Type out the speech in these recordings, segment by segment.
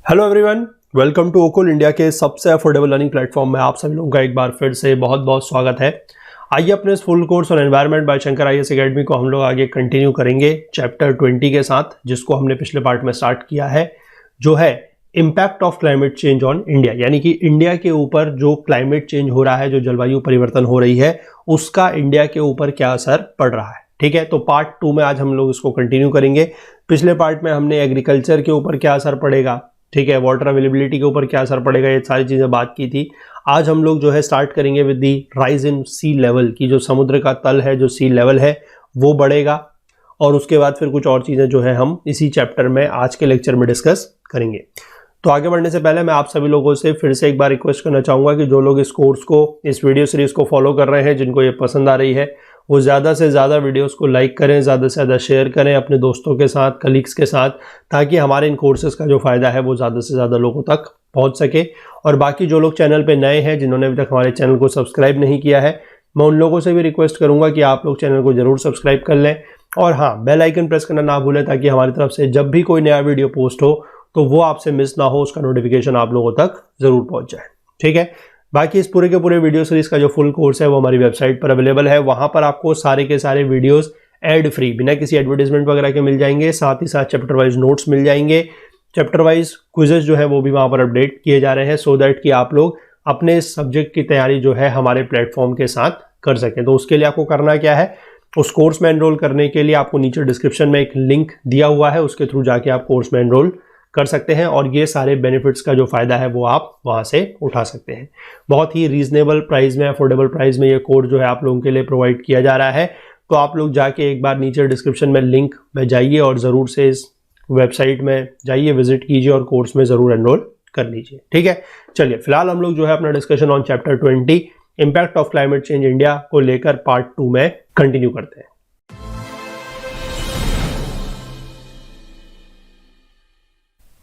Hello everyone, welcome to Okul India के सबसे affordable learning platform में आप सभी लोगों का एक बार फिर से बहुत बहुत स्वागत है। आइए अपने इस फुल कोर्स और environment by Shankar IAS academy को हम लोग आगे कंटिन्यू करेंगे चैप्टर 20 के साथ, जिसको हमने पिछले पार्ट में स्टार्ट किया है, जो है impact of climate change on India. यानी कि इंडिया के ऊपर जो क्लाइमेट चेंज हो रहा है, जो जलवायु परिवर्तन हो रही है, उसका इंडिया के ऊपर क्या असर पड़ रहा है। ठीक है, तो पार्ट 2 में आज हम लोग इसको कंटिन्यू करेंगे। पिछले पार्ट में हमने एग्रीकल्चर के ऊपर क्या असर पड़ेगा, ठीक है, वाटर अवेलेबिलिटी के ऊपर क्या असर पड़ेगा, ये सारी चीजें बात की थी। आज हम लोग जो है स्टार्ट करेंगे with the rise in sea level की, जो समुद्र का तल है, जो सी लेवल है वो बढ़ेगा, और उसके बाद फिर कुछ और चीजें जो है हम इसी चैप्टर में आज के लेक्चर में डिस्कस करेंगे। तो आगे बढ़ने से पहले मैं आप सभी लोगों से फिर से एक बार रिक्वेस्ट करना चाहूंगा कि जो लोग इस कोर्स को, इस वीडियो सीरीज को फॉलो कर रहे हैं, जिनको ये पसंद आ रही है, वो ज़्यादा से ज़्यादा वीडियोस को लाइक करें, ज़्यादा से ज़्यादा शेयर करें अपने दोस्तों के साथ, कलीग्स के साथ, ताकि हमारे इन कोर्सेज का जो फ़ायदा है वो ज़्यादा से ज़्यादा लोगों तक पहुंच सके। और बाकी जो लोग चैनल पे नए हैं, जिन्होंने अभी तक हमारे चैनल को सब्सक्राइब नहीं किया है, मैं उन लोगों से भी रिक्वेस्ट करूँगा कि आप लोग चैनल को ज़रूर सब्सक्राइब कर लें, और हाँ, बेल आइकन प्रेस करना ना भूलें, ताकि हमारी तरफ से जब भी कोई नया वीडियो पोस्ट हो तो वो आपसे मिस ना हो, उसका नोटिफिकेशन आप लोगों तक ज़रूर पहुँच जाए। ठीक है, बाकी इस पूरे के पूरे वीडियो सीरीज का जो फुल कोर्स है वो हमारी वेबसाइट पर अवेलेबल है। वहां पर आपको सारे के सारे वीडियोस एड फ्री, बिना किसी एडवर्टाइजमेंट वगैरह के मिल जाएंगे। साथ ही साथ चैप्टर वाइज नोट्स मिल जाएंगे, चैप्टर वाइज क्विजेस जो है वो भी वहां पर अपडेट किए जा रहे हैं, सो दैट कि आप लोग अपने सब्जेक्ट की तैयारी जो है हमारे प्लेटफॉर्म के साथ कर सकें। तो उसके लिए आपको करना क्या है, उस कोर्स में एनरोल करने के लिए आपको नीचे डिस्क्रिप्शन में एक लिंक दिया हुआ है, उसके थ्रू जाके आप कोर्स में एनरोल कर सकते हैं, और ये सारे बेनिफिट्स का जो फायदा है वो आप वहां से उठा सकते हैं। बहुत ही रीजनेबल प्राइस में, अफोर्डेबल प्राइस में ये कोर्स जो है आप लोगों के लिए प्रोवाइड किया जा रहा है। तो आप लोग जाके एक बार नीचे डिस्क्रिप्शन में लिंक में जाइए और ज़रूर से इस वेबसाइट में जाइए, विजिट कीजिए और कोर्स में ज़रूर एनरोल कर लीजिए। ठीक है, चलिए फिलहाल हम लोग जो है अपना discussion on chapter 20 impact of climate change India को लेकर पार्ट 2 में कंटिन्यू करते हैं।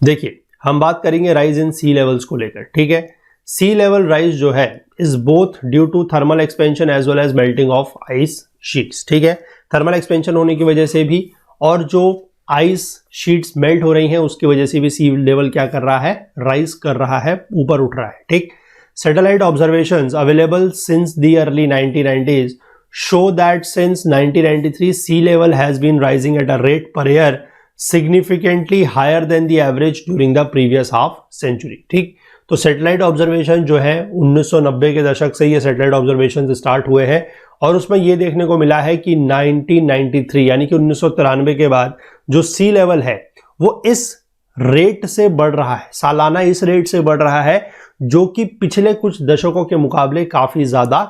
देखिए, हम बात करेंगे राइज इन सी लेवल्स को लेकर। ठीक है, सी लेवल राइज जो है is both due to thermal expansion as well as melting of ice sheets. ठीक है, थर्मल एक्सपेंशन होने की वजह से भी, और जो आइस शीट्स मेल्ट हो रही हैं उसकी वजह से भी सी लेवल क्या कर रहा है, राइज कर रहा है, ऊपर उठ रहा है। ठीक, satellite observations available since the early 1990s show that since 1993 sea level has been rising at a rate per year significantly higher than the average during the previous half century. ठीक, तो सैटेलाइट ऑब्जर्वेशन जो है 1990 के दशक से ये satellite observation start हुए हैं, और उसमें ये देखने को मिला है कि 1993 यानी कि 1993 के बाद जो सी लेवल है वो इस रेट से बढ़ रहा है, सालाना इस रेट से बढ़ रहा है, जो कि पिछले कुछ दशकों के मुकाबले काफी ज्यादा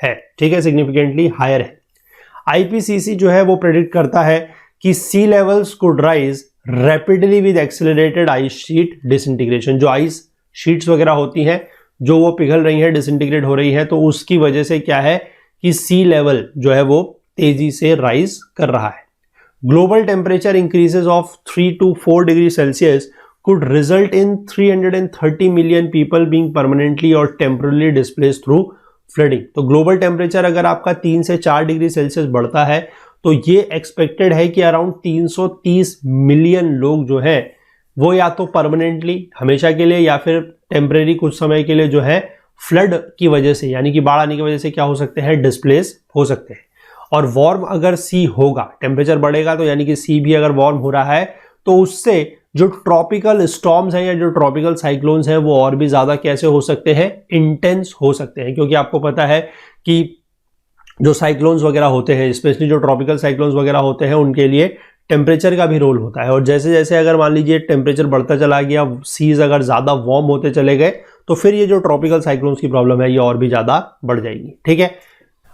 है। ठीक है, सिग्निफिकेंटली हायर है। आईपीसीसी जो है वो प्रेडिक्ट करता है कि sea levels could rise rapidly with accelerated ice sheet disintegration. जो आइस शीट्स वगैरह होती हैं, जो वो पिघल रही है, डिसइंटीग्रेट हो रही है, तो उसकी वजह से क्या है कि सी लेवल जो है वो तेजी से राइज कर रहा है। Global temperature increases of 3 to 4 degree Celsius could result in 330 million people being permanently और टेम्परली डिस्प्लेस्ड थ्रू फ्लडिंग। तो ग्लोबल टेम्परेचर अगर आपका 3 से 4 डिग्री सेल्सियस बढ़ता है तो ये एक्सपेक्टेड है कि अराउंड 330 मिलियन लोग जो है वो या तो परमानेंटली हमेशा के लिए, या फिर टेम्परेरी कुछ समय के लिए जो है फ्लड की वजह से, यानी कि बाढ़ आने की वजह से क्या हो सकते हैं, डिस्प्लेस हो सकते हैं। और वार्म अगर सी होगा, टेम्परेचर बढ़ेगा, तो यानी कि सी भी अगर वार्म हो रहा है, तो उससे जो ट्रॉपिकल स्टॉर्म्स हैं या जो ट्रॉपिकल साइक्लोन्स हैं वो और भी ज्यादा कैसे हो सकते हैं, इंटेंस हो सकते हैं। क्योंकि आपको पता है कि जो साइक्लोन्स वगैरह होते हैं, स्पेशली जो ट्रॉपिकल साइक्लोन्स वगैरह होते हैं, उनके लिए टेम्परेचर का भी रोल होता है। और जैसे जैसे अगर मान लीजिए टेम्परेचर बढ़ता चला गया, सीज अगर ज़्यादा वार्म होते चले गए, तो फिर ये जो ट्रॉपिकल साइक्लोन्स की प्रॉब्लम है ये और भी ज़्यादा बढ़ जाएगी। ठीक है,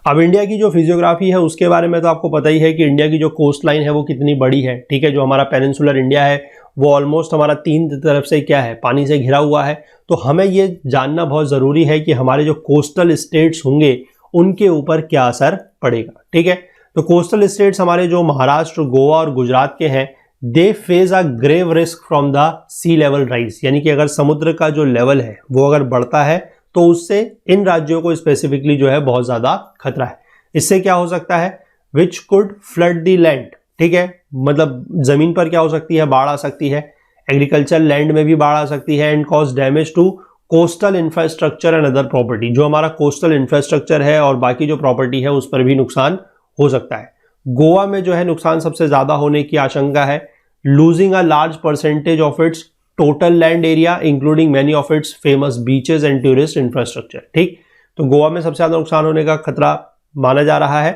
अब इंडिया की जो फिजियोग्राफी है उसके बारे में तो आपको पता ही है कि इंडिया की जो कोस्ट लाइन है वो कितनी बड़ी है। ठीक है, जो हमारा पेनिनसुलर इंडिया है वो ऑलमोस्ट हमारा 3 तरफ से क्या है, पानी से घिरा हुआ है। तो हमें ये जानना बहुत ज़रूरी है कि हमारे जो कोस्टल स्टेट्स होंगे उनके ऊपर क्या असर पड़ेगा। ठीक है, तो कोस्टल स्टेट्स हमारे जो महाराष्ट्र, गोवा और गुजरात के हैं, they face a grave risk from the sea level rise. यानी कि अगर समुद्र का जो लेवल है वो अगर बढ़ता है तो उससे इन राज्यों को स्पेसिफिकली जो है बहुत ज्यादा खतरा है। इससे क्या हो सकता है, which could flood the land. ठीक है, मतलब जमीन पर क्या हो सकती है, बाढ़ आ सकती है। एग्रीकल्चर लैंड में भी बाढ़ आ सकती है and cause damage to coastal infrastructure and other property, जो हमारा कोस्टल इंफ्रास्ट्रक्चर है और बाकी जो प्रॉपर्टी है उस पर भी नुकसान हो सकता है। गोवा में जो है नुकसान सबसे ज्यादा होने की आशंका है, losing a large percentage of its total land area including many of its famous beaches and tourist infrastructure. ठीक, तो गोवा में सबसे ज्यादा नुकसान होने का खतरा माना जा रहा है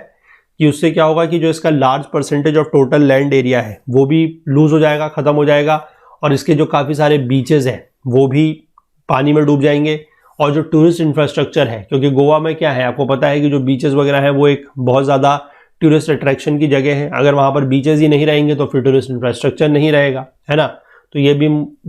कि उससे क्या होगा कि जो इसका large percentage of total land area है वो भी लूज हो जाएगा, खत्म हो जाएगा, और इसके जो काफी सारे बीचेस हैं वो भी पानी में डूब जाएंगे, और जो टूरिस्ट इंफ्रास्ट्रक्चर है, क्योंकि गोवा में क्या है आपको पता है कि जो बीचेस वगैरह है वो एक बहुत ज़्यादा टूरिस्ट अट्रैक्शन की जगह है, अगर वहाँ पर बीचेस ही नहीं रहेंगे तो फिर टूरिस्ट इंफ्रास्ट्रक्चर नहीं रहेगा, है ना, तो ये भी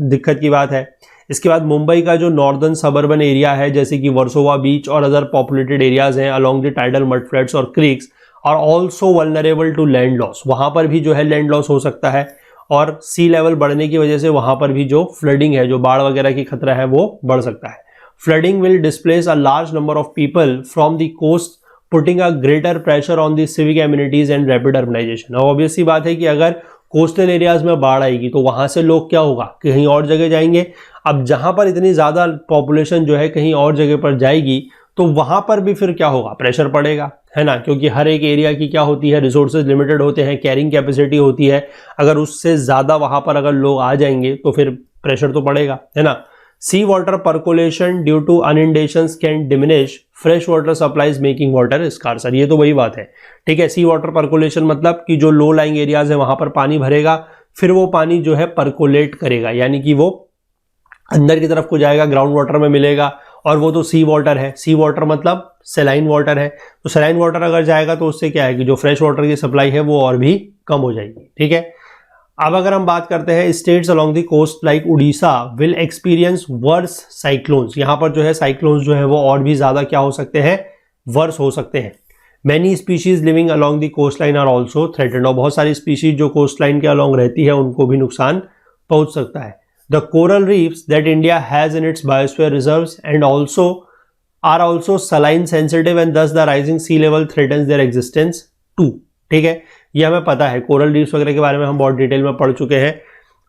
दिक्कत की बात है। इसके बाद मुंबई का जो नॉर्दर्न सबर्बन एरिया है जैसे कि वर्सोवा बीच और अदर पॉपुलेटेड एरियाज हैं along the tidal mud floods और creeks are also vulnerable to land loss, वहाँ पर भी जो है लैंड लॉस हो सकता है, और सी लेवल बढ़ने की वजह से वहाँ पर भी जो फ्लडिंग है, जो बाढ़ वगैरह की खतरा है वो बढ़ सकता है। Flooding will displace a large number of people from the coast putting a greater pressure on the civic amenities and rapid urbanization. और ऑब्वियस सी बात है कि अगर कोस्टल एरियाज में बाढ़ आएगी तो वहां से लोग क्या होगा, कहीं और जगह जाएंगे। अब जहां पर इतनी ज्यादा पॉपुलेशन जो है कहीं और जगह पर जाएगी तो वहां पर भी फिर क्या होगा, प्रेशर पड़ेगा, है ना, क्योंकि हर एक एरिया की क्या होती है, रिसोर्सेज लिमिटेड होते हैं, कैरिंग कैपेसिटी होती है, अगर उससे ज्यादा वहां पर अगर लोग आ जाएंगे तो फिर प्रेशर तो पड़ेगा, है ना। Sea water percolation due to inundations can diminish fresh water supplies making water scarcer, ये तो वही बात है, ठीक है। सी वाटर परकोलेशन मतलब कि जो लो लाइंग एरियाज है वहां पर पानी भरेगा, फिर वो पानी जो है परकोलेट करेगा, यानी कि वो अंदर की तरफ को जाएगा, ग्राउंड वाटर में मिलेगा, और वो तो सी वाटर है। सी वाटर मतलब सेलाइन वाटर है, तो सेलाइन वाटर अगर जाएगा तो उससे क्या है कि जो फ्रेश वाटर की सप्लाई है वो और भी कम हो जाएगी, ठीक है। अब अगर हम बात करते हैं states along the coast like Orissa will experience worse cyclones, यहां पर जो है साइक्लोन्स जो है वो और भी ज्यादा क्या हो सकते हैं, वर्स हो सकते हैं। Many species living along the coast line are also threatened, और बहुत सारी स्पीशीज जो कोस्ट लाइन के अलोंग रहती है उनको भी नुकसान पहुंच सकता है। The coral reefs that India has in its biosphere reserves and are also saline sensitive and thus the rising sea level threatens their existence too, ठीक है। ये हमें पता है, कोरल रीफ्स वगैरह के बारे में हम बहुत डिटेल में पढ़ चुके हैं,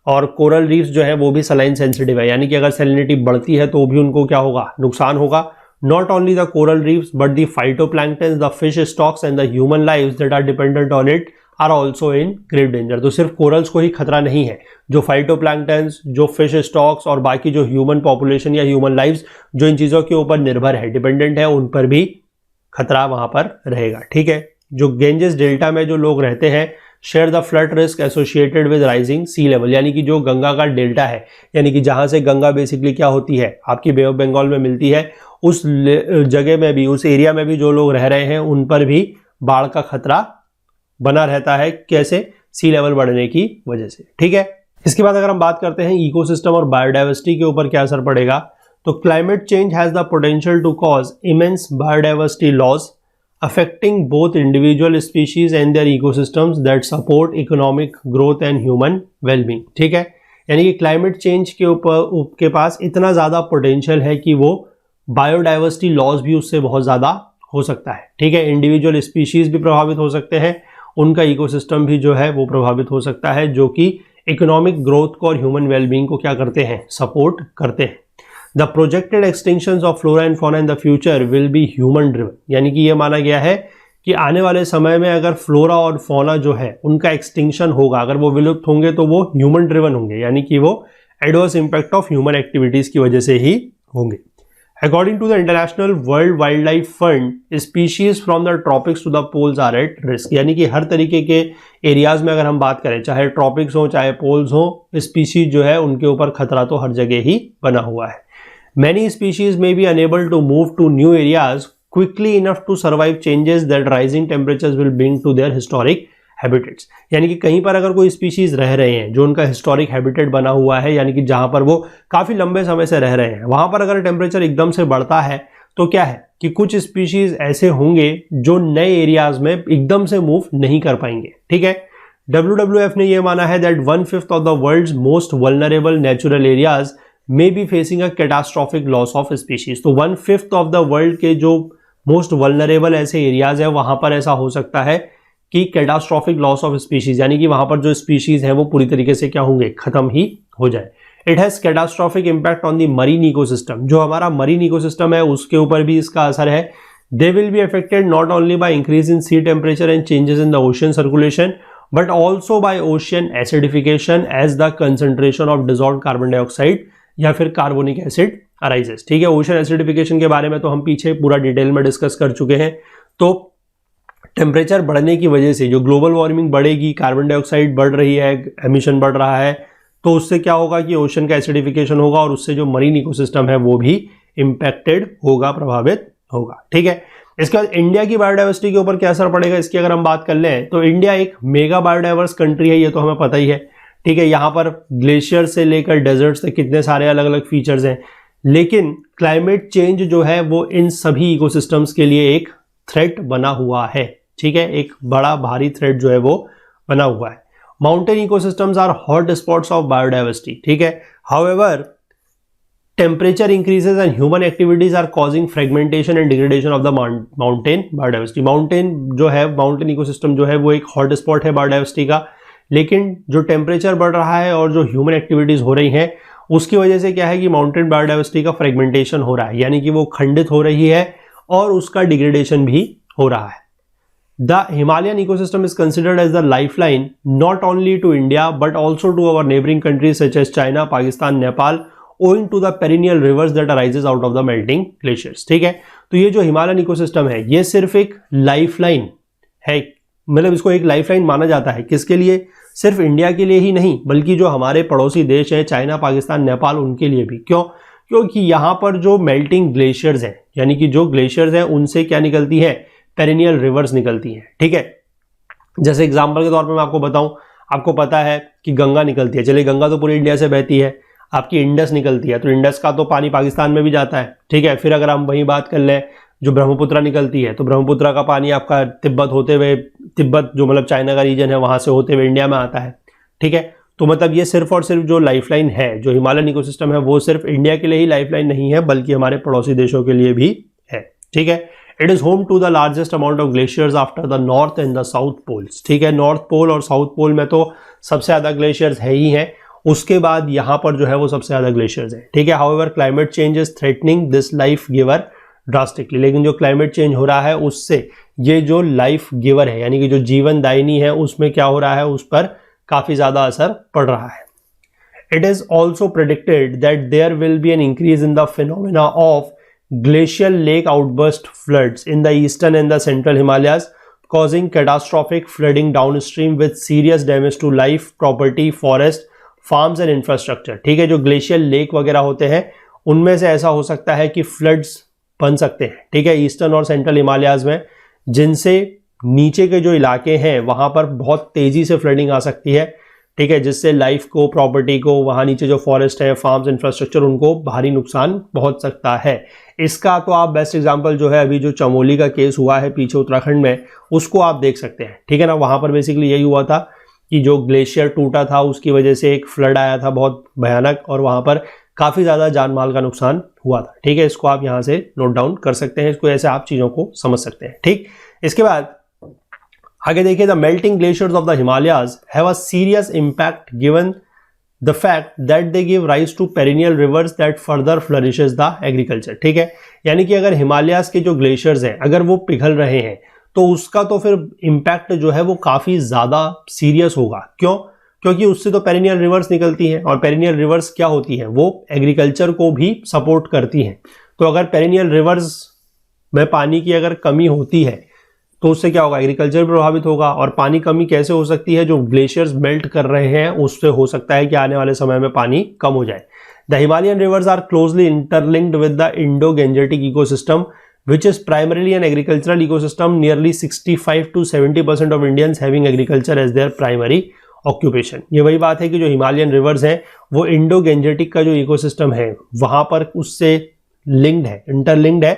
और कोरल रीफ्स जो है वो भी सलाइन सेंसिटिव है, यानी कि अगर सैलिनिटी बढ़ती है तो भी उनको क्या होगा, नुकसान होगा। Not only the coral reefs but the phytoplanktons, the fish stocks and the human lives that are dependent on it are also in grave danger. तो सिर्फ कोरल्स को ही खतरा नहीं है, जो फाइटोप्लैंक्टन्स, जो फिश स्टॉक्स और बाकी जो ह्यूमन पॉपुलेशन या ह्यूमन लाइव्स जो इन चीजों के ऊपर निर्भर है, डिपेंडेंट है, उन पर भी खतरा वहां पर रहेगा, ठीक है। जो गेंजेस डेल्टा में जो लोग रहते हैं share the flood risk associated with rising sea level, यानी कि जो गंगा का डेल्टा है, यानी कि जहां से गंगा बेसिकली क्या होती है आपकी बे ऑफ बंगाल में मिलती है, उस जगह में भी, उस एरिया में भी जो लोग रह रहे हैं उन पर भी बाढ़ का खतरा बना रहता है। कैसे? सी लेवल बढ़ने की वजह से, ठीक है। इसके बाद अगर हम बात करते हैं इकोसिस्टम और बायोडाइवर्सिटी के ऊपर क्या असर पड़ेगा, तो climate change has the potential to cause immense biodiversity loss affecting both individual species and their ecosystems that support economic growth and human wellbeing, ठीक है। यानी कि क्लाइमेट चेंज के ऊपर के पास इतना ज्यादा पोटेंशियल है कि वो बायोडाइवर्सिटी लॉस भी उससे बहुत ज्यादा हो सकता है, ठीक है। इंडिविजुअल स्पीशीज भी प्रभावित हो सकते हैं, उनका इकोसिस्टम भी जो है वो प्रभावित हो सकता है, जो कि इकोनॉमिक ग्रोथ को और ह्यूमन वेलबींग को क्या करते हैं, सपोर्ट करते हैं। The projected extinctions of flora and fauna in the future will be human driven, यानी कि ये माना गया है कि आने वाले समय में अगर फ्लोरा और फौना जो है उनका एक्सटिंक्शन होगा, अगर वो विलुप्त होंगे तो वो ह्यूमन ड्रिवन होंगे, यानी कि वो adverse impact of human activities की वजह से ही होंगे। According to the International World Wildlife Fund, species from the tropics to the poles are at risk, यानी कि हर तरीके के एरियाज में अगर हम बात करें, चाहे ट्रॉपिक्स हो चाहे पोल्स हो, स्पीशीज जो है उनके ऊपर खतरा तो हर जगह ही बना हुआ है। Many species may be unable to move to new areas quickly enough to survive changes that rising temperatures will bring to their historic habitats, यानी कि कहीं पर अगर कोई स्पीशीज रह रहे हैं जो उनका हिस्टोरिक हैबिटेट बना हुआ है, यानी कि जहां पर वो काफी लंबे समय से रह रहे हैं, वहां पर अगर टेम्परेचर एकदम से बढ़ता है तो क्या है कि कुछ स्पीशीज ऐसे होंगे जो नए एरियाज में एकदम से मूव नहीं कर पाएंगे, ठीक है। WWF ने यह माना है that 1/5 of the world's most vulnerable natural areas may be facing a catastrophic loss of species. तो 1/5 ऑफ द वर्ल्ड के जो मोस्ट वल्नरेबल ऐसे एरियाज है वहां पर ऐसा हो सकता है कि कैटास्ट्रोफिक लॉस ऑफ स्पीशीज, यानी कि वहां पर जो स्पीशीज है वो पूरी तरीके से क्या होंगे, खत्म ही हो जाए। It has catastrophic impact on the marine ecosystem, जो हमारा मरीन इकोसिस्टम है उसके ऊपर भी इसका असर है। They will be affected not only by increase in sea temperature and changes in the ocean circulation but also by ocean acidification as the concentration of dissolved carbon dioxide या फिर carbonic acid arises. ठीक है, ocean acidification के बारे में तो हम पीछे पूरा डिटेल में डिस्कस कर चुके हैं। तो टेम्परेचर बढ़ने की वजह से जो ग्लोबल वार्मिंग बढ़ेगी, कार्बन डाइऑक्साइड बढ़ रही है, एमिशन बढ़ रहा है, तो उससे क्या होगा कि ओशन का एसिडिफिकेशन होगा और उससे जो मरीन इकोसिस्टम है वो भी इंपैक्टेड होगा, प्रभावित होगा। ठीक है, इसके बाद इंडिया की बायोडाइवर्सिटी के ऊपर क्या असर पड़ेगा इसकी अगर हम बात कर लें तो इंडिया एक मेगा बायोडाइवर्स कंट्री है, ये तो हमें पता ही है। ठीक है, यहाँ पर ग्लेशियर से लेकर डेजर्ट तक कितने सारे अलग अलग फीचर्स हैं, लेकिन क्लाइमेट चेंज जो है वो इन सभी इकोसिस्टम्स के लिए एक थ्रेट बना हुआ है। ठीक है, एक बड़ा भारी थ्रेट जो है वो बना हुआ है। Mountain ecosystems are hot spots of biodiversity. ठीक है, however temperature increases and human activities are causing fragmentation and degradation of the mountain biodiversity. Mountain जो है, माउंटेन इकोसिस्टम जो है वो एक हॉट स्पॉट है बायोडाइवर्सिटी का, लेकिन जो टेम्परेचर बढ़ रहा है और जो ह्यूमन एक्टिविटीज हो रही हैं उसकी वजह से क्या है कि माउंटेन बायोडाइवर्सिटी का फ्रेगमेंटेशन हो रहा है, यानी कि वो खंडित हो रही है और उसका डिग्रेडेशन भी हो रहा है। The Himalayan ecosystem is considered as the lifeline not only to India but also to our neighbouring countries such as China, Pakistan, Nepal, owing to the perennial rivers that arises out of the melting glaciers। ठीक है, तो ये जो Himalayan ecosystem है ये सिर्फ एक lifeline है, मतलब इसको एक लाइफलाइन माना जाता है। किसके लिए? सिर्फ इंडिया के लिए ही नहीं बल्कि जो हमारे पड़ोसी देश है चाइना, पाकिस्तान, नेपाल, उनके लिए भी। क्यों? क्योंकि यहाँ पर जो मेल्टिंग ग्लेशियर्स हैं, यानी कि जो ग्लेशियर्स हैं उनसे क्या निकलती है? पेरेनियल रिवर्स निकलती हैं। ठीक है, जैसे एग्जाम्पल के तौर पर मैं आपको बताऊं, आपको पता है कि गंगा निकलती है, चलिए गंगा तो पूरी इंडिया से बहती है, आपकी इंडस निकलती है, तो इंडस का तो पानी पाकिस्तान में भी जाता है। ठीक है, फिर अगर हम वही बात कर लें जो ब्रह्मपुत्र निकलती है, तो ब्रह्मपुत्र का पानी आपका तिब्बत होते हुए, तिब्बत जो मतलब चाइना का रीजन है वहां से होते हुए इंडिया में आता है। ठीक है, तो मतलब ये सिर्फ और सिर्फ जो लाइफलाइन है, जो हिमालयन इकोसिस्टम है, वो सिर्फ इंडिया के लिए ही लाइफलाइन नहीं है बल्कि हमारे पड़ोसी देशों के लिए भी है। ठीक है, it is home to the largest amount of glaciers after the north and the south poles. ठीक है, नॉर्थ पोल और साउथ पोल में तो सबसे ज्यादा ग्लेशियर्स है ही हैं, उसके बाद यहाँ पर जो है वो सबसे ज्यादा ग्लेशियर्स है। ठीक है, however climate change is threatening this life giver drastically, लेकिन जो क्लाइमेट चेंज हो रहा है उससे ये जो लाइफ गिवर है यानी कि जो जीवन दायिनी है उसमें क्या हो रहा है, उस पर काफी ज्यादा असर पड़ रहा है। It is also predicted that there will be an increase in the phenomena of glacial lake outburst floods in the eastern and the central Himalayas causing catastrophic flooding downstream with serious damage to life, property, forest, farms and infrastructure. ठीक है, जो glacial lake वगैरह होते हैं उनमें से ऐसा हो सकता है कि फ्लड्स बन सकते हैं। ठीक है, ईस्टर्न और सेंट्रल हिमालयाज में, जिनसे नीचे के जो इलाके हैं वहां पर बहुत तेजी से फ्लडिंग आ सकती है। ठीक है, जिससे लाइफ को, प्रॉपर्टी को, वहां नीचे जो फॉरेस्ट है, फार्म्स, इंफ्रास्ट्रक्चर, उनको भारी नुकसान पहुंच सकता है। इसका तो आप बेस्ट एग्जांपल जो है अभी जो चमोली का केस हुआ है पीछे उत्तराखंड में, उसको आप देख सकते हैं। ठीक है ना, वहां पर बेसिकली यही हुआ था कि जो ग्लेशियर टूटा था उसकी वजह से एक फ्लड आया था बहुत भयानक, और वहां पर काफी ज्यादा जान माल का नुकसान हुआ था। ठीक है, इसको आप यहां से नोट डाउन कर सकते हैं, इसको ऐसे आप चीजों को समझ सकते हैं। ठीक, इसके बाद आगे देखिए, the melting glaciers of the Himalayas have a serious impact given the fact that they give rise to perennial rivers that further flourishes the agriculture. ठीक है, यानी कि अगर हिमालयाज के जो ग्लेशियर्स हैं अगर वो पिघल रहे हैं तो उसका तो फिर इम्पैक्ट जो है वो काफी ज्यादा सीरियस होगा। क्यों? क्योंकि उससे तो पेरिनियल रिवर्स निकलती हैं, और पेरिनियल रिवर्स क्या होती है, वो एग्रीकल्चर को भी सपोर्ट करती हैं। तो अगर पेरिनियल रिवर्स में पानी की अगर कमी होती है तो उससे क्या होगा, एग्रीकल्चर भी प्रभावित होगा। और पानी कमी कैसे हो सकती है, जो ग्लेशियर्स मेल्ट कर रहे हैं उससे हो सकता है कि आने वाले समय में पानी कम हो जाए। The Himalayan rivers are closely interlinked with the Indo Gangetic ecosystem which is primarily an agricultural ecosystem. Nearly 65 to 70% of Indians having agriculture as their primary occupation। ये वही बात है कि जो हिमालयन रिवर्स हैं वो इंडो गैंजेटिक का जो इकोसिस्टम है वहां पर उससे लिंक्ड है, इंटरलिंक्ड है।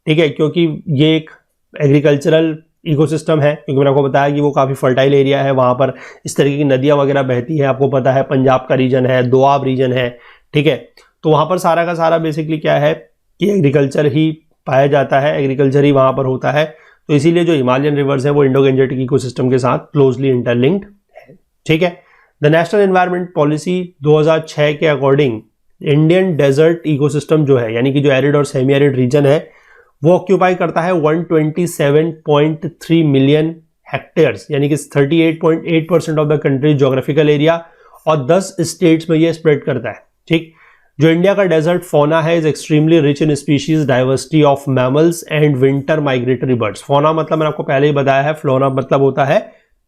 ठीक है, क्योंकि ये एक एग्रीकल्चरल इकोसिस्टम है, क्योंकि मैंने आपको बताया कि वो काफ़ी फर्टाइल एरिया है, वहाँ पर इस तरीके की नदियाँ वगैरह बहती है। आपको पता है पंजाब का रीजन है, दोआब रीजन है। ठीक है, तो वहाँ पर सारा का सारा बेसिकली क्या है कि एग्रीकल्चर ही पाया जाता है, एग्रीकल्चर ही वहाँ पर होता है। तो इसीलिए जो हिमालयन रिवर्स है वो इंडो गैंजेटिक इकोसिस्टम के साथ क्लोजली इंटरलिंक्ड है। ठीक है, द नेशनल एनवायरनमेंट पॉलिसी 2006 के अकॉर्डिंग इंडियन डेजर्ट इकोसिस्टम जो है, यानी कि जो एरिड और सेमी एरिड रीजन है, वो ऑक्यूपाई करता है 127.3 मिलियन हेक्टेयर्स, यानी कि 38.8% of the country geographical area, और 10 स्टेट्स में ये स्प्रेड करता है। ठीक, जो इंडिया का डेजर्ट फौना है is extremely rich in species diversity of mammals and winter migratory birds. Fauna मतलब मैंने आपको पहले ही बताया है, फ्लोरा मतलब होता है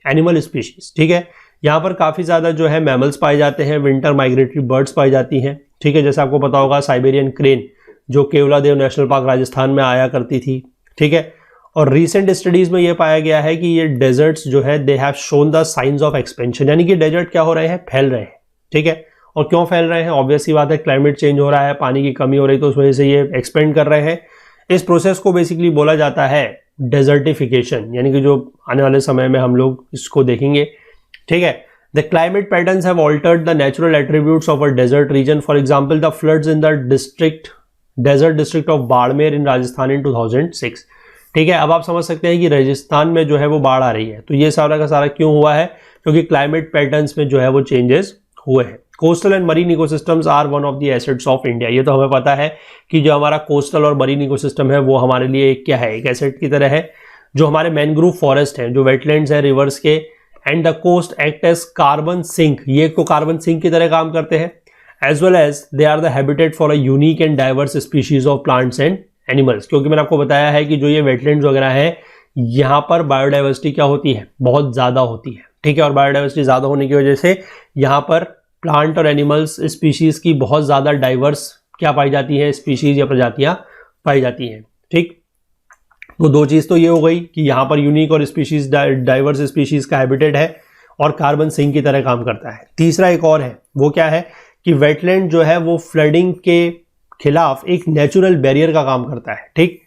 एनिमल स्पीशीज। ठीक है, यहाँ पर काफी ज्यादा जो है मैमल्स पाए जाते हैं, विंटर माइग्रेटरी बर्ड्स पाई जाती हैं। ठीक है, जैसे आपको पता होगा साइबेरियन क्रेन जो केवलादेव नेशनल पार्क राजस्थान में आया करती थी। ठीक है, और रीसेंट स्टडीज में यह पाया गया है कि ये डेजर्ट्स जो है they have shown the science of expansion, यानी कि डेजर्ट क्या हो रहे हैं, फैल रहे हैं। ठीक है, और क्यों फैल रहे हैं, ऑब्वियस सी बात है, क्लाइमेट चेंज हो रहा है, पानी की कमी हो रही है, तो उस वजह से ये एक्सपेंड कर रहे हैं। इस प्रोसेस को बेसिकली बोला जाता है डेजर्टिफिकेशन, यानी कि जो आने वाले समय में हम लोग इसको देखेंगे। ठीक है, the climate patterns have altered the natural attributes of a desert region. For example the floods in the desert district of Barmer in Rajasthan in 2006। ठीक है, अब आप समझ सकते हैं कि राजस्थान में जो है वो बाढ़ आ रही है, तो ये सारा का सारा क्यों हुआ है, क्योंकि क्लाइमेट पैटर्न्स में जो है वो चेंजेस हुए हैं। Coastal and marine ecosystems are one of the assets of India. ये तो हमें पता है कि जो हमारा कोस्टल और मरीन इकोसिस्टम है वो हमारे लिए एक क्या है, एक एसेट की तरह है। जो हमारे मैनग्रोव फॉरेस्ट हैं, जो वेटलैंड्स हैं रिवर्स के, and the coast act as carbon sink, ये तो कार्बन सिंक की तरह काम करते हैं, as well as they are the habitat for a unique and diverse species of plants and animals. क्योंकि मैंने आपको बताया है कि जो ये वेटलैंड्स वगैरह है, यहाँ पर बायोडाइवर्सिटी क्या होती है, बहुत ज्यादा होती है। ठीक है, और बायोडाइवर्सिटी ज्यादा होने की वजह से यहाँ पर प्लांट और एनिमल्स स्पीशीज की बहुत ज्यादा डाइवर्स क्या पाई जाती है, स्पीशीज या प्रजातियां पाई जाती हैं। ठीक, तो दो चीज तो ये हो गई कि यहाँ पर यूनिक और स्पीशीज डाइवर्स स्पीशीज का हैबिटेट है और कार्बन सिंक की तरह काम करता है। तीसरा एक और है, वो क्या है कि वेटलैंड जो है वो फ्लडिंग के खिलाफ एक नेचुरल बैरियर का काम करता है। ठीक,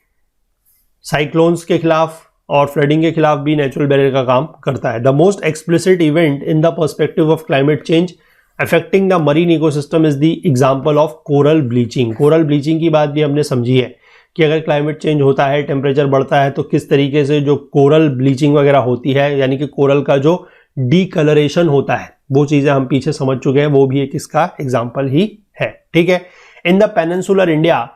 साइक्लोन्स के खिलाफ और फ्लडिंग के खिलाफ भी नेचुरल बैरियर का काम करता है। The most explicit event in the perspective of climate change affecting the marine ecosystem is the example of coral bleaching. Coral bleaching की बात भी हमने समझी है कि अगर क्लाइमेट चेंज होता है, टेम्परेचर बढ़ता है, तो किस तरीके से जो कोरल ब्लीचिंग वगैरह होती है, यानी कि कोरल का जो डीकलरेशन होता है, वो चीजें हम पीछे समझ चुके हैं, वो भी एक इसका एग्जाम्पल ही है। ठीक है, in the peninsular India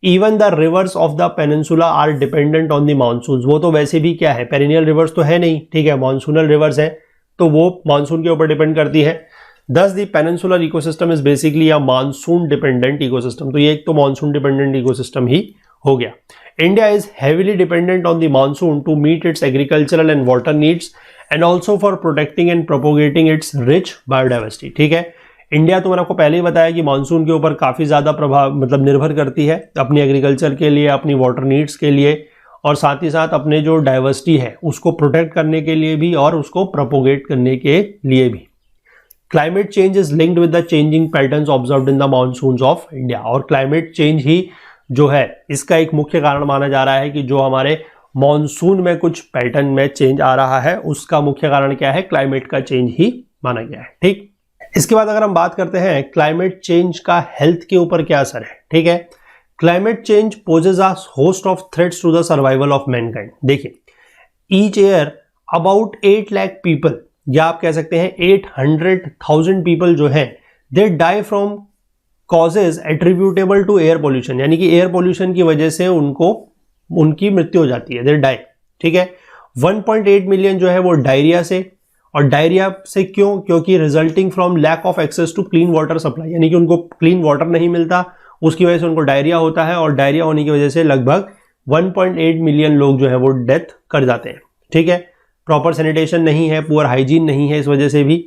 even the rivers of the peninsula are dependent on the monsoon. वो तो वैसे भी क्या है, पेरिनियल रिवर्स तो है नहीं, ठीक है, मानसूनल रिवर्स है, तो वो मानसून के ऊपर डिपेंड करती है। Thus the peninsular ecosystem is basically a monsoon dependent ecosystem। तो ये एक तो मानसून डिपेंडेंट इकोसिस्टम ही हो गया। India is heavily dependent on the monsoon to meet its agricultural and water needs and also for protecting and propagating its rich biodiversity। ठीक है, India तो मैंने आपको पहले ही बताया कि मानसून के ऊपर काफी ज्यादा प्रभाव मतलब निर्भर करती है अपनी एग्रीकल्चर के लिए, अपनी वाटर नीड्स के लिए, और साथ ही साथ अपने जो डाइवर्सिटी है उसको प्रोटेक्ट करने के लिए भी और उसको प्रोपोगेट करने के लिए भी। Climate change is linked with the changing patterns observed in the monsoons of India. और क्लाइमेट चेंज ही जो है इसका एक मुख्य कारण माना जा रहा है कि जो हमारे मानसून में कुछ पैटर्न में चेंज आ रहा है, उसका मुख्य कारण क्या है, क्लाइमेट का चेंज ही माना गया है। ठीक, इसके बाद अगर हम बात करते हैं क्लाइमेट चेंज का हेल्थ के ऊपर क्या असर है। ठीक है, climate change poses a host of threats to the survival of mankind. देखिए, each year about 8 lakh people, या आप कह सकते हैं 800,000 पीपल जो हैं, they die from causes attributable to air pollution, यानी कि एयर पोल्यूशन की वजह से उनकी मृत्यु हो जाती है, दे डाई। ठीक है, 1.8 मिलियन जो है वो डायरिया से, और डायरिया से क्यों, क्योंकि resulting from lack of access to clean water supply, यानी कि उनको क्लीन वाटर नहीं मिलता, उसकी वजह से उनको डायरिया होता है, और डायरिया होने की वजह से लगभग 1.8 मिलियन लोग जो है वो डेथ कर जाते हैं। ठीक है, प्रॉपर सैनिटेशन नहीं है, पुअर हाइजीन नहीं है, इस वजह से भी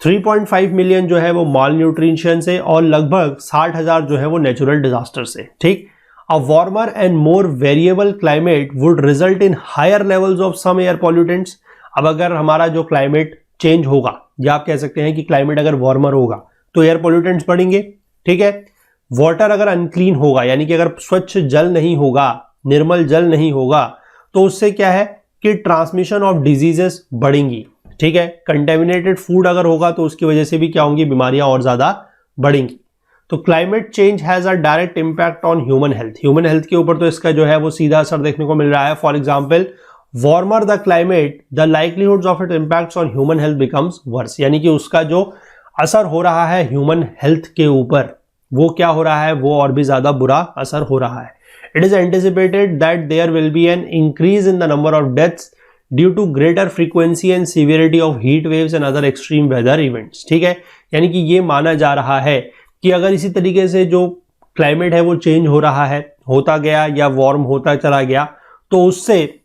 3.5 मिलियन जो है वो माल न्यूट्रिशन से, और लगभग 60,000 जो है वो नेचुरल डिजास्टर से। ठीक, a warmer and more variable climate would result in higher levels of some air pollutants. अब अगर हमारा जो क्लाइमेट चेंज होगा, या आप कह सकते हैं कि क्लाइमेट अगर वार्मर होगा तो एयर पॉल्यूटेंट्स बढ़ेंगे। ठीक है, वाटर अगर अनक्लीन होगा, यानी कि अगर स्वच्छ जल नहीं होगा, निर्मल जल नहीं होगा, तो उससे क्या है कि ट्रांसमिशन ऑफ डिजीजेस बढ़ेंगी। ठीक है, कंटेमिनेटेड फूड अगर होगा तो उसकी वजह से भी क्या होंगी, बीमारियां और ज्यादा बढ़ेंगी। तो climate change has a direct impact on human health. Human health के ऊपर तो इसका जो है वो सीधा असर देखने को मिल रहा है। For example warmer the climate the livelihoods of it impacts on human health becomes worse, यानी कि उसका जो असर हो रहा है ह्यूमन हेल्थ के ऊपर वो क्या हो रहा है, वो और भी ज्यादा बुरा असर हो रहा है. It is anticipated that there will be an increase in the number of deaths due to greater frequency and severity of heat waves and other extreme weather events. ठीक है, यानी कि ये माना जा रहा है कि अगर इसी तरीके से जो क्लाइमेट है वो चेंज हो रहा है, होता गया या वार्म होता चला गया, तो उससे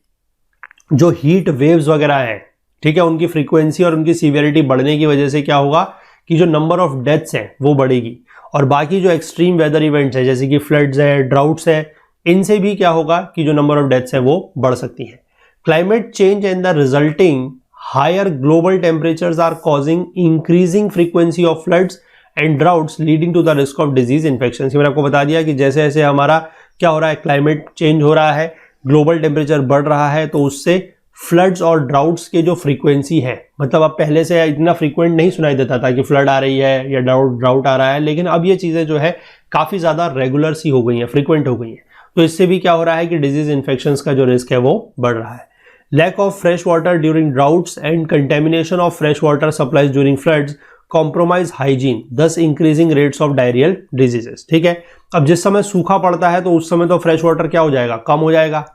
जो हीट वेव्स वगैरह है, ठीक है, उनकी फ्रीक्वेंसी और उनकी सीवियरिटी बढ़ने की वजह से क्या होगा कि जो नंबर ऑफ डेथ्स है वो बढ़ेगी. और बाकी जो एक्सट्रीम वेदर इवेंट्स है जैसे कि फ्लड्स है, ड्राउट्स है, इनसे भी क्या होगा कि जो नंबर ऑफ डेथ्स है वो बढ़ सकती है. Climate change and the resulting higher global temperatures are causing increasing frequency of floods and droughts leading to the risk of disease infection. मैंने आपको बता दिया कि जैसे जैसे हमारा क्या हो रहा है, क्लाइमेट चेंज हो रहा है, ग्लोबल टेम्परेचर बढ़ रहा है, तो उससे फ्लड्स और ड्राउट्स के जो फ्रीक्वेंसी है, मतलब अब पहले से इतना फ्रीक्वेंट नहीं सुनाई देता था कि फ्लड आ रही है या ड्राउट आ रहा है, लेकिन अब ये चीज़ें जो है काफ़ी ज़्यादा रेगुलर सी हो गई हैं, फ्रीक्वेंट हो गई हैं. तो इससे भी क्या हो रहा है कि डिजीज इन्फेक्शंस का जो रिस्क है वो बढ़ रहा है. Lack of fresh water during droughts and contamination of fresh water supplies during floods compromise hygiene thus increasing rates of diarrhoeal diseases. ठीक है, अब जिस समय सूखा पड़ता है तो उस समय तो फ्रेश वाटर क्या हो जाएगा, कम हो जाएगा,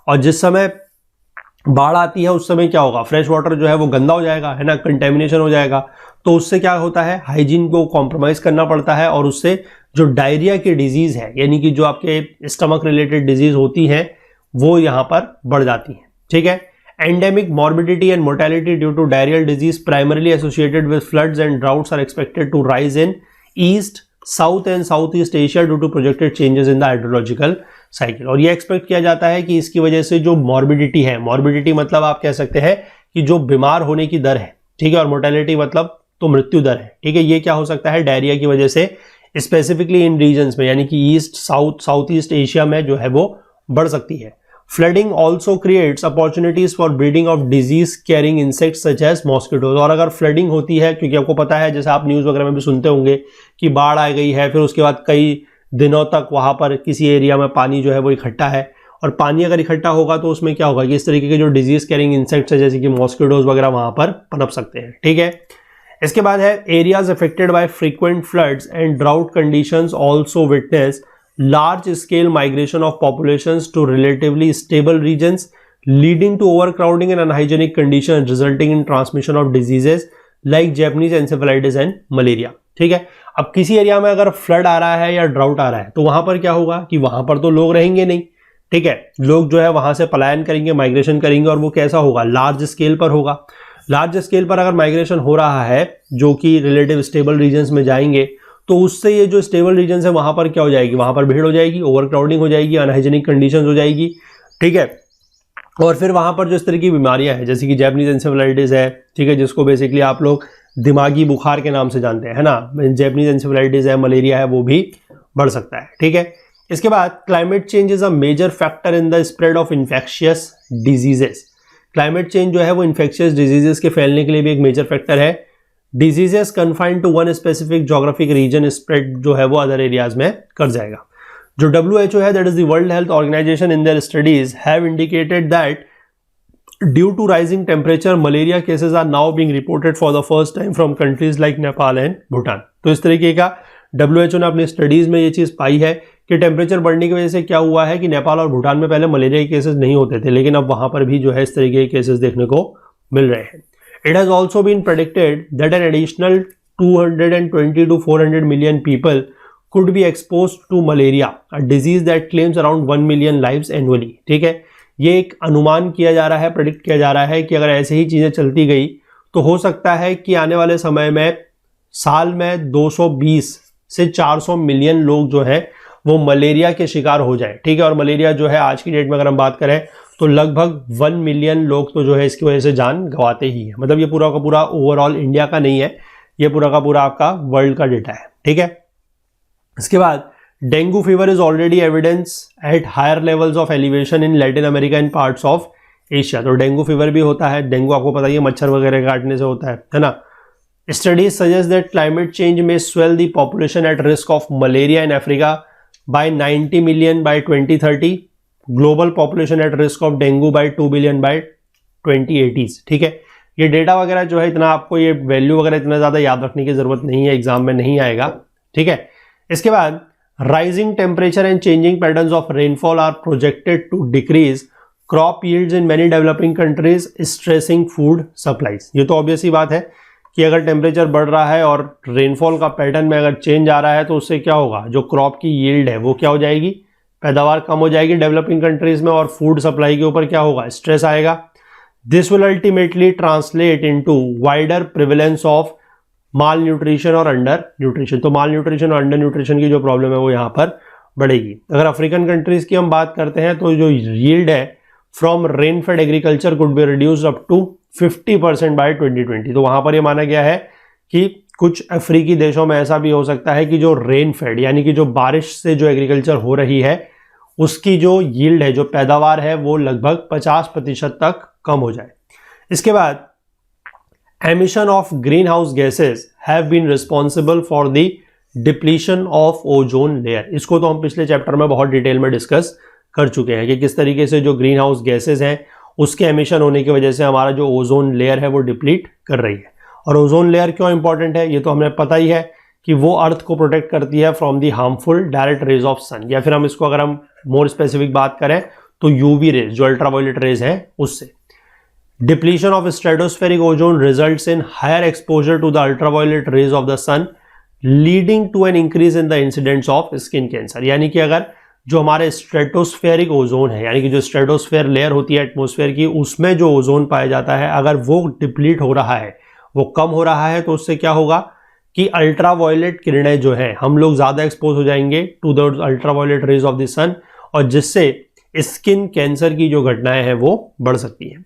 और जिस समय बाढ़ आती है उस समय क्या होगा, फ्रेश वाटर जो है वो गंदा हो जाएगा, है ना, कंटेमिनेशन हो जाएगा. तो उससे क्या होता है, हाइजीन को कॉम्प्रोमाइज करना पड़ता है, और उससे जो डायरिया की डिजीज है, यानी कि जो आपके स्टमक रिलेटेड डिजीज होती है वो यहाँ पर बढ़ जाती है. ठीक है, endemic morbidity and mortality due to diarrheal disease primarily associated with floods and droughts are expected to rise in East, South and Southeast Asia due to projected changes in the hydrological cycle. और ये expect किया जाता है कि इसकी वजह से जो मॉर्बिडिटी है, मॉर्बिडिटी मतलब आप कह सकते हैं कि जो बीमार होने की दर है, ठीक है, और मोर्टेलिटी मतलब तो मृत्यु दर है. ठीक है, ये क्या हो सकता है, डायरिया की वजह से स्पेसिफिकली इन रीजन्स में, यानी कि east, south, south east Asia में जो है वो बढ़ सकती है. Flooding also creates opportunities for breeding of disease carrying insects such as mosquitoes. और अगर फ्लडिंग होती है, क्योंकि आपको पता है, जैसे आप न्यूज़ वगैरह में भी सुनते होंगे कि बाढ़ आ गई है, फिर उसके बाद कई दिनों तक वहाँ पर किसी एरिया में पानी जो है वो इकट्ठा है, और पानी अगर इकट्ठा होगा तो उसमें क्या होगा कि इस तरीके के जो डिजीज कैरिंग इंसेक्ट्स है जैसे कि मॉस्किटोज वगैरह वहाँ पर पनप सकते हैं. ठीक है, इसके बाद है areas affected by frequent floods and drought conditions also witness large scale migration of populations to relatively stable regions leading to overcrowding and unhygienic conditions resulting in transmission of diseases like Japanese encephalitis and malaria. ठीक है, अब किसी area में अगर flood आ रहा है या drought आ रहा है तो वहां पर क्या होगा कि वहां पर तो लोग रहेंगे नहीं. ठीक है, लोग जो है वहां से पलायन करेंगे, माइग्रेशन करेंगे, और वो कैसा होगा, लार्ज स्केल पर होगा. लार्ज स्केल पर अगर माइग्रेशन हो रहा है जो कि रिलेटिव स्टेबल रीजन्स में जाएंगे, तो उससे ये जो स्टेबल रीजन है वहां पर क्या हो जाएगी, वहां पर भीड़ हो जाएगी, ओवरक्राउडिंग हो जाएगी, अनहाइजेनिक कंडीशंस हो जाएगी. ठीक है, और फिर वहां पर जो इस तरह की बीमारियां हैं जैसे कि जैपनीज एंसेफेलाइटिस है, ठीक है, जिसको बेसिकली आप लोग दिमागी बुखार के नाम से जानते हैं, है ना, जैपनीज एंसेफेलाइटिस है, मलेरिया है, वो भी बढ़ सकता है. ठीक है, इसके बाद climate change is a major factor in the spread of infectious diseases. Climate change जो है वो इन्फेक्शियस डिजीजेस के फैलने के लिए भी एक मेजर फैक्टर है. Diseases confined to one specific geographic region spread जो है वो अदर एरियाज में कर जाएगा. जो WHO है, that is the World Health Organization, in their studies have indicated that due to rising temperature malaria cases are now being reported for the first time from countries like Nepal and Bhutan. तो इस तरीके का WHO ने अपनी studies में ये चीज पाई है कि टेम्परेचर बढ़ने की वजह से क्या हुआ है कि नेपाल और भूटान में पहले मलेरिया के केसेस नहीं होते थे, लेकिन अब वहां पर भी जो है इस तरीके के केसेस देखने को मिल रहे हैं. It has also been predicted that an additional 220 to 400 million people could be exposed to malaria, a disease that claims around 1 million lives annually. ठीक है, ये एक अनुमान किया जा रहा है, प्रेडिक्ट किया जा रहा है कि अगर ऐसे ही चीजें चलती गई तो हो सकता है कि आने वाले समय में साल में 220 से 400 मिलियन लोग जो है वो मलेरिया के शिकार हो जाए. ठीक है, और मलेरिया जो है आज की डेट में अगर हम बात करें तो लगभग 1 मिलियन लोग तो जो है इसकी वजह से जान गंवाते ही है. मतलब ये पूरा का पूरा ओवरऑल इंडिया का नहीं है, ये पूरा का पूरा आपका वर्ल्ड का डेटा है. ठीक है, इसके बाद dengue fever is already evidence at higher levels of elevation in Latin America and parts of Asia. तो डेंगू फीवर भी होता है. डेंगू आपको पता ही है मच्छर वगैरह काटने से होता है ना. Studies suggest that climate change may swell the population at risk of malaria in Africa by 90 million by 2030, global population at risk of dengue by 2 billion by 2080s। ठीक है, ये डेटा वगैरह जो है इतना आपको ये वैल्यू वगैरह इतना ज़्यादा याद रखने की जरूरत नहीं है, एग्जाम में नहीं आएगा। ठीक है, इसके बाद rising temperature and changing patterns of rainfall are projected to decrease crop yields in many developing countries stressing food supplies. ये तो ऑब्वियस ही बात है कि अगर टेम्परेचर बढ़ रहा है और रेनफॉल का पैटर्न में अगर चेंज आ रहा है तो उससे क्या होगा, जो क्रॉप की यील्ड है वो क्या हो जाएगी, पैदावार कम हो जाएगी डेवलपिंग कंट्रीज में, और फूड सप्लाई के ऊपर क्या होगा, स्ट्रेस आएगा। This will ultimately translate into wider prevalence of mall nutrition और अंडर न्यूट्रिशन। तो माल न्यूट्रिशन और अंडर न्यूट्रिशन की जो प्रॉब्लम है वो यहाँ पर बढ़ेगी। अगर अफ्रीकन कंट्रीज की हम बात करते हैं तो जो यील्ड है from rain fed agriculture could be reduced up to 50% by 2020। तो वहां पर ये माना गया है कि कुछ अफ्रीकी देशों में ऐसा भी हो सकता है कि जो रेन फेड यानी कि जो बारिश से जो एग्रीकल्चर हो रही है उसकी जो यील्ड है, जो पैदावार है, वो लगभग 50% तक कम हो जाए। इसके बाद emission of greenhouse gases have been responsible for the depletion of ozone layer. इसको तो हम पिछले चैप्टर में बहुत डिटेल में डिस्कस कर चुके हैं कि किस तरीके से जो ग्रीन हाउस गैसेज हैं उसके एमिशन होने की वजह से हमारा जो ओजोन लेयर है वो डिप्लीट कर रही है। और ओजोन लेयर क्यों इंपॉर्टेंट है ये तो हमें पता ही है कि वो अर्थ को प्रोटेक्ट करती है from the harmful direct rays of sun, या फिर हम इसको अगर हम मोर स्पेसिफिक बात करें तो यूवी रेज, जो अल्ट्रावायलेट रेज है उससे। Depletion of stratospheric ozone results in higher exposure to the ultraviolet rays of the sun leading to an increase in the incidence of skin cancer. यानी कि अगर जो हमारे स्ट्रेटोस्फेरिक ओजोन है, यानी कि जो स्ट्रेटोस्फेयर लेयर होती है एटमॉस्फेयर की, उसमें जो ओजोन पाया जाता है अगर वो डिप्लीट हो रहा है, वो कम हो रहा है, तो उससे क्या होगा कि अल्ट्रावायलेट किरणें जो है हम लोग ज्यादा एक्सपोज हो जाएंगे to the ultraviolet rays of the sun, और जिससे स्किन कैंसर की जो घटनाएं हैं वो बढ़ सकती हैं।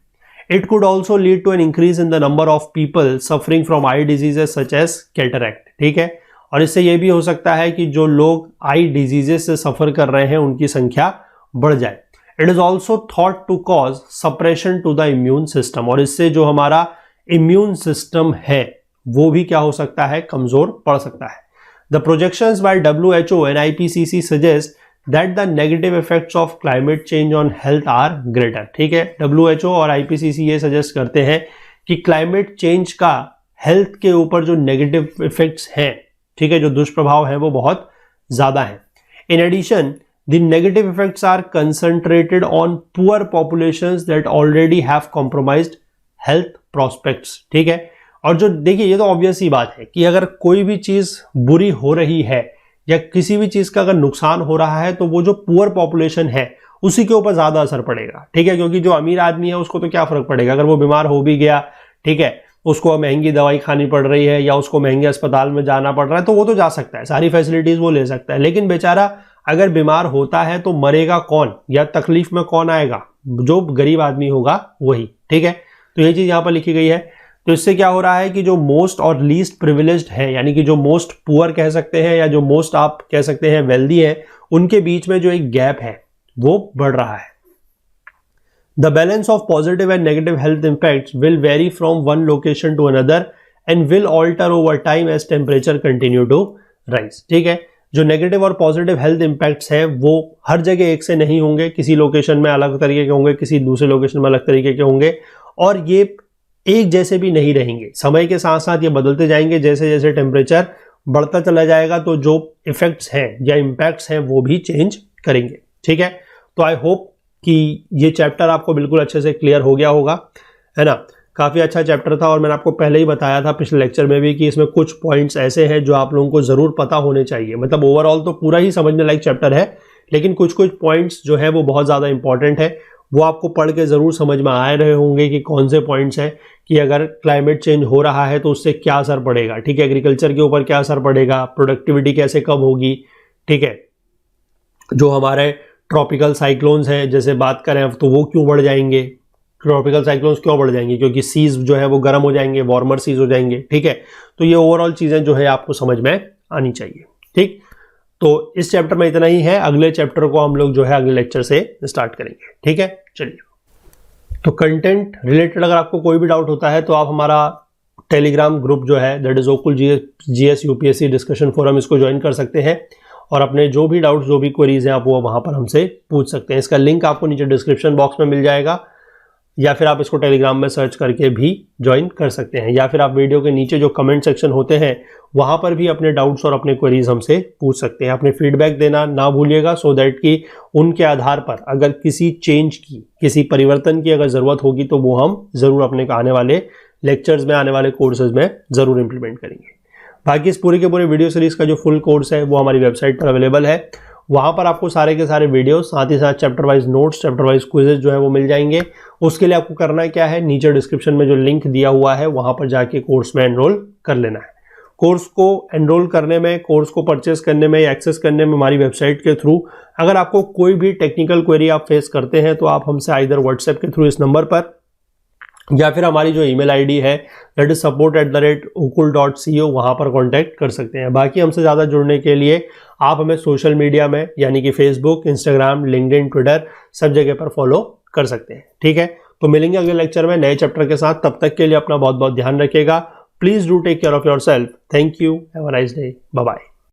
It could also lead to an increase in the number of people suffering from eye diseases such as cataract. ठीक है, और इससे यह भी हो सकता है कि जो लोग आई डिजीजेस से सफर कर रहे हैं उनकी संख्या बढ़ जाए। It is also thought to cause suppression to the immune system, और इससे जो हमारा इम्यून सिस्टम है वो भी क्या हो सकता है, कमजोर पड़ सकता है। The projections by WHO and IPCC suggest that the negative effects of climate change on health are greater. ठीक है, WHO और IPCC ये सजेस्ट करते हैं कि क्लाइमेट चेंज का हेल्थ के ऊपर जो नेगेटिव इफेक्ट्स हैं, ठीक है, जो दुष्प्रभाव है वो बहुत ज्यादा है। In addition the negative effects are concentrated on poor populations that already have compromised health prospects. ठीक है, और जो देखिए ये तो ऑब्वियस ही बात है कि अगर कोई भी चीज बुरी हो रही है या किसी भी चीज का अगर नुकसान हो रहा है तो वो जो पुअर पॉपुलेशन है उसी के ऊपर ज्यादा असर पड़ेगा। ठीक है, क्योंकि जो अमीर आदमी है उसको तो क्या फर्क पड़ेगा, अगर वो बीमार हो भी गया, ठीक है, उसको महंगी दवाई खानी पड़ रही है या उसको महंगे अस्पताल में जाना पड़ रहा है तो वो तो जा सकता है, सारी फैसिलिटीज वो ले सकता है, लेकिन बेचारा अगर बीमार होता है तो मरेगा कौन या तकलीफ में कौन आएगा, जो गरीब आदमी होगा वही। ठीक है, तो ये चीज यहाँ पर लिखी गई है। तो इससे क्या हो रहा है कि जो मोस्ट और लीस्ट प्रिविलेज्ड है, यानी कि जो मोस्ट पुअर कह सकते हैं या जो मोस्ट आप कह सकते हैं वेल्दी है, उनके बीच में जो एक गैप है वो बढ़ रहा है। The balance of positive and negative health impacts will vary from one location to another and will alter over time as temperature continue to rise। ठीक है, जो नेगेटिव और पॉजिटिव हेल्थ इंपैक्ट्स हैं वो हर जगह एक से नहीं होंगे, किसी लोकेशन में अलग तरीके के होंगे, किसी दूसरे लोकेशन में अलग तरीके के होंगे, और ये एक जैसे भी नहीं रहेंगे, समय के साथ साथ ये बदलते जाएंगे। जैसे जैसे टेम्परेचर बढ़ता चला जाएगा तो जो इफेक्ट्स हैं या इम्पैक्ट्स हैं वो भी चेंज करेंगे। ठीक है, तो आई होप कि ये चैप्टर आपको बिल्कुल अच्छे से क्लियर हो गया होगा, है ना। काफ़ी अच्छा चैप्टर था और मैंने आपको पहले ही बताया था पिछले लेक्चर में भी कि इसमें कुछ पॉइंट्स ऐसे हैं जो आप लोगों को ज़रूर पता होने चाहिए। मतलब ओवरऑल तो पूरा ही समझने लायक चैप्टर है, लेकिन कुछ कुछ पॉइंट्स जो है वो बहुत ज़्यादा इंपॉर्टेंट है, वो आपको पढ़ के ज़रूर समझ में आ रहे होंगे कि कौन से पॉइंट्स हैं कि अगर क्लाइमेट चेंज हो रहा है तो उससे क्या असर पड़ेगा। ठीक है, एग्रीकल्चर के ऊपर क्या असर पड़ेगा, प्रोडक्टिविटी कैसे कम होगी। ठीक है, जो हमारे ट्रॉपिकल साइक्लोन्स हैं जैसे बात करें तो वो क्यों बढ़ जाएंगे, ट्रॉपिकल साइक्लोन्स क्यों बढ़ जाएंगे, क्योंकि सीज जो है वो गर्म हो जाएंगे, वार्मर सीज हो जाएंगे। ठीक है, तो ये ओवरऑल चीज़ें जो है आपको समझ में आनी चाहिए। ठीक, तो इस चैप्टर में इतना ही है, अगले चैप्टर को हम लोग जो है अगले लेक्चर से स्टार्ट करेंगे। ठीक है, चलिए। तो कंटेंट रिलेटेड अगर आपको कोई भी डाउट होता है तो आप हमारा टेलीग्राम ग्रुप जो है that is Okul GS UPSC discussion forum, इसको ज्वाइन कर सकते हैं। और अपने जो भी डाउट्स, जो भी क्वेरीज हैं, आप वो वहाँ पर हमसे पूछ सकते हैं। इसका लिंक आपको नीचे डिस्क्रिप्शन बॉक्स में मिल जाएगा, या फिर आप इसको टेलीग्राम में सर्च करके भी ज्वाइन कर सकते हैं, या फिर आप वीडियो के नीचे जो कमेंट सेक्शन होते हैं वहाँ पर भी अपने डाउट्स और अपने क्वेरीज हमसे पूछ सकते हैं। अपने फीडबैक देना ना भूलिएगा, सो दैट कि उनके आधार पर अगर किसी चेंज की, किसी परिवर्तन की अगर ज़रूरत होगी तो वो हम ज़रूर अपने आने वाले लेक्चर्स में, आने वाले कोर्सेज में ज़रूर इंप्लीमेंट करेंगे। बाकी इस पूरे के पूरे वीडियो सीरीज़ का जो फुल कोर्स है वो हमारी वेबसाइट पर अवेलेबल है। वहाँ पर आपको सारे के सारे वीडियोस, साथ ही साथ chapter wise notes, chapter wise quizzes जो है वो मिल जाएंगे। उसके लिए आपको करना क्या है, नीचे डिस्क्रिप्शन में जो लिंक दिया हुआ है वहाँ पर जाके कोर्स में एनरोल कर लेना है। कोर्स को एनरोल करने में, कोर्स को परचेस करने में, एक्सेस करने में हमारी वेबसाइट के थ्रू अगर आपको कोई भी टेक्निकल क्वेरी आप फेस करते हैं तो आप हमसे आइदर व्हाट्सएप के थ्रू इस नंबर पर, या फिर हमारी जो ईमेल आईडी है दैट इज support@ukul.co, वहाँ पर कांटेक्ट कर सकते हैं। बाकी हमसे ज़्यादा जुड़ने के लिए आप हमें सोशल मीडिया में, यानी कि फेसबुक, इंस्टाग्राम, लिंक्डइन, ट्विटर, सब जगह पर फॉलो कर सकते हैं। ठीक है, तो मिलेंगे अगले लेक्चर में नए चैप्टर के साथ। तब तक के लिए अपना बहुत बहुत ध्यान रखिएगा। Please do take care of yourself. Thank you, have a nice day, bye bye.